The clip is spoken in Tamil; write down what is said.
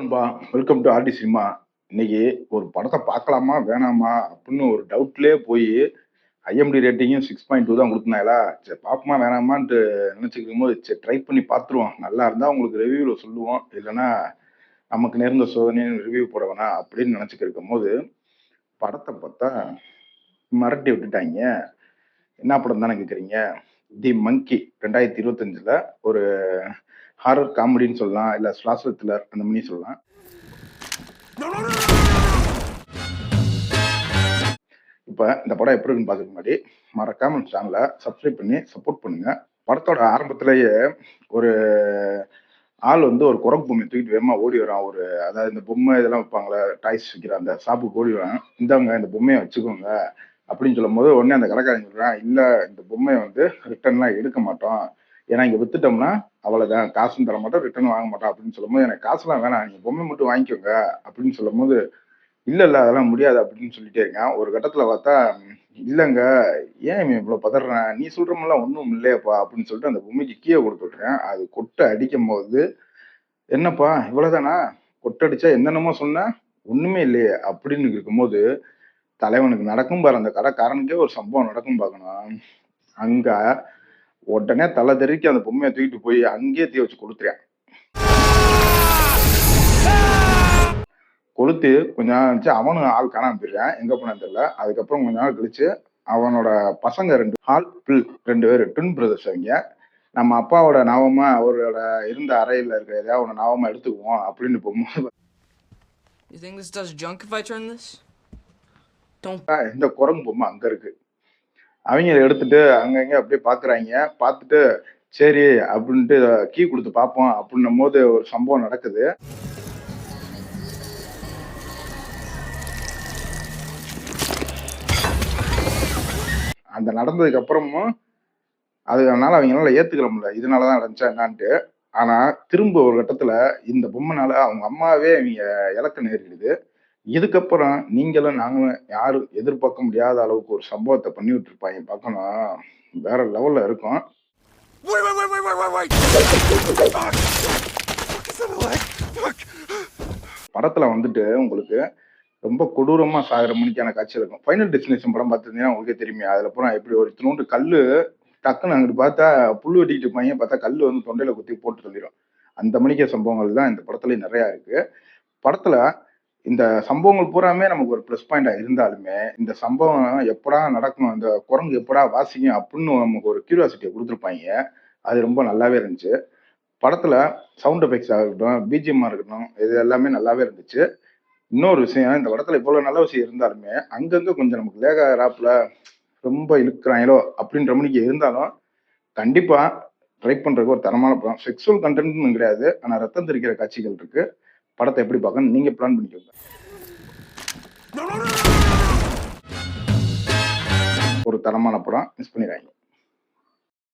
நண்பா, வெல்கம் டு ஆர்டி சினிமா. இன்னைக்கு ஒரு படத்த பார்க்கலாமா? வேணாமா? அப்படின்னு ஒரு டவுட்லயே போயி ஐஎம்டி ரேட்டிங்கும் 6.2 தான் குடுத்துருந்தாங்களா, சரி பார்ப்போமா வேணாமான்ட்டு நினைச்சுக்கிருக்கும்போது, சரி ட்ரை பண்ணி பார்த்துருவோம். நல்லா இருந்தா உங்களுக்கு ரிவ்யூல சொல்லுவோம். இல்லன்னா நமக்கு நேர்ந்த சோதனைன்னு ரிவ்யூ போட வேணாம் அப்படின்னு நினைச்சுட்டு இருக்கும்போது, படத்த பார்த்தா மிரட்டி விட்டுட்டாய்ங்க. என்ன படம் தானே கேட்குறீங்க? தி மங்கி 2025ல ஒரு ஹாரர் காமெடின்னு சொல்லலாம். இல்ல ஸ்லாஷர் த்ரில்லர் அந்த மாரி சொல்லலாம். இப்ப இந்த படம் எப்படி இருக்குன்னு பார்க்கறதுக்கு முன்னாடி, மறக்காம நம்ம சேனல சப்ஸ்கிரைப் பண்ணி சப்போர்ட் பண்ணுங்க. படத்தோட ஆரம்பத்திலேயே ஒரு ஆள் வந்து ஒரு குரங்கு பொம்மைய தூக்கிட்டு வேகமா ஓடி வரான். அதாவது இந்த பொம்மை இதெல்லாம் விப்பாங்கல்ல, டாய்ஸ் விக்கிற அந்த ஷாப்புக்கு ஓடி வரான். "இந்தாங்க இந்த பொம்மைய வச்சுக்கோங்க" அப்படின்னு சொல்லும்போது, உடனே அந்த கடைக்காரன் சொல்றான், "இல்ல இந்த பொம்மைய வந்து ரிட்டர்ன்லாம் எடுக்க மாட்டோம். ஏன்னா இங்க வித்துட்டோம்னா அவ்வளவுதான். காசும் தர மாட்டோம், ரிட்டர்ன் வாங்க மாட்டோம்" அப்படின்னு சொல்லும்போது, "எனக்கு காசுலாம் வேணாம். நீங்க பொம்மைய மட்டும் வாங்கிக்கோங்க" அப்படின்னு சொல்லும்போது, இல்ல, இல்ல. அதெல்லாம் முடியாது அப்படின்னு சொல்லிட்டே இருக்கான். ஒரு கட்டத்துல பார்த்தா, இல்லங்க, ஏன் இவன் இவ்ளோ பதறான்? நீ சொல்ற மாரிலாம் ஒண்ணும் இல்லையேப்பா அப்படின்னு சொல்லிட்டு அந்த பொம்மைக்கு கீய குடுத்து விட்டுறேன். அது கொட்ட அடிக்கும்போது, என்னப்பா இவ்வளவுதானா? கொட்டடிச்சா என்னென்னமோ சொன்ன? ஒண்ணுமே இல்லையே அப்படின்னு இருக்கும்போது, தலைவனுக்கு நடக்கும் பாரு அந்த கடைக்காரனுக்கே ஒரு சம்பவம் நடக்கும் பார்க்கணும். அங்க உடனே தல தெறிக்க அந்த பொம்மைய தூக்கிட்டு போய் அங்கேயே தீ வச்சு கொளுத்துறான். கொளுத்தி கொஞ்ச நாள் கழிச்சு அவனும் ஆள் காணாம போயிடுறான். எங்க போனான்னு தெரியல. அதுக்கப்புறம் கொஞ்ச நாள் கழிச்சு அவனோட பசங்க 2 ஹால், பில் 2 பேரு ட்வின் பிரதர்ஸ் அவிங்க. நம்ம அப்பாவோட ஞாபகமா அவரோட இருந்த அறையில இருக்கிற எதையாவது ஒண்ணு ஞாபகமா எடுத்துக்குவோம் அப்படின்னு போகும்போது You think this does junk if I turn this? Don't. இந்த குரங்கு பொம்மை அங்க இருக்கு. அவிங்க இத எடுத்துட்டு அங்கங்க அப்படியே பாக்குறாய்ங்க. பாத்துட்டு சரி அப்படின்ட்டு கீ குடுத்து பார்ப்போம் அப்படின்னும்போது ஒரு சம்பவம் நடக்குது. அந்த நடந்ததுக்கு அப்புறமும் அதனால அவங்களால ஏத்துக்கிற முடியல. இதனால தான் நடந்துச்சா என்னான்ட்டு. ஆனா, திரும்ப ஒரு கட்டத்துல இந்த பொம்மைனால அவங்க அம்மாவே அவிங்க இழக்க நேரிடுது. இதுக்கப்புறம் நீங்களும் நாங்களும் யாரும் எதிர்பார்க்க முடியாத அளவுக்கு ஒரு சம்பவத்த பண்ணி விட்டுருப்பாய்ங்க பார்க்கணும். வேற லெவல்ல இருக்கும். படத்துல வந்துட்டு உங்களுக்கு ரொம்ப கொடூரமா சாகுற மணிக்கான காட்சி இருக்கும். ஃபைனல் டெஸ்டினேஷன் படம் பார்த்திருந்தீங்கன்னா உங்களுக்கே தெரியுமே. அதுல பூரா எப்படி ஒரு இத்துணூண்டு கல்லு டக்குன்னு அங்கிட்டு பார்த்தா புல்லு வெட்டிக்கிட்டு இருப்பாய்ங்க. பார்த்தா கல்லு வந்து தொண்டையில குத்தி போட்டு தள்ளிரும். அந்த மணிக்க சம்பவங்கள் தான் இந்த படத்துலயும் நெறையா இருக்கு. படத்துல இந்த சம்பவங்கள் பூராமே நமக்கு ஒரு ப்ளஸ் பாயிண்டா இருந்தாலுமே, இந்த சம்பவம் எப்படா நடக்கும்? இந்த குரங்கு எப்படா வாசிக்கும்? அப்படின்னு நமக்கு ஒரு கியூரியாசிட்டிய குடுத்துருப்பாய்ங்க. அது ரொம்ப நல்லாவே இருந்துச்சு. படத்துல சவுண்ட் எஃபெக்ட்ஸா இருக்கட்டும், பிஜிஎம்மா இருக்கட்டும், இது எல்லாமே நல்லாவே இருந்துச்சு. இன்னொரு விஷயம், இந்த படத்துல இவ்வளவு நல்ல விஷயம் இருந்தாலுமே, அங்கங்க கொஞ்சம் நமக்கு லேக் ஆகுறாப்புல, ரொம்ப இழுக்குறாய்ங்களோ அப்படின்ற மணிக்கு இருந்தாலும், கண்டிப்பா ட்ரை பண்றதுக்கு ஒரு தரமான படம். செக்சுவல் கன்டென்ட்ன்னு கிடையாது. ஆனா ரத்தம் தெறிக்கிற காட்சிகள் இருக்கு. படத்த எப்படி பார்க்கணும்னு நீங்க பிளான் பண்ணிக்கோங்க. ஒரு தரமான படம். மிஸ் பண்ணிறாதீங்க.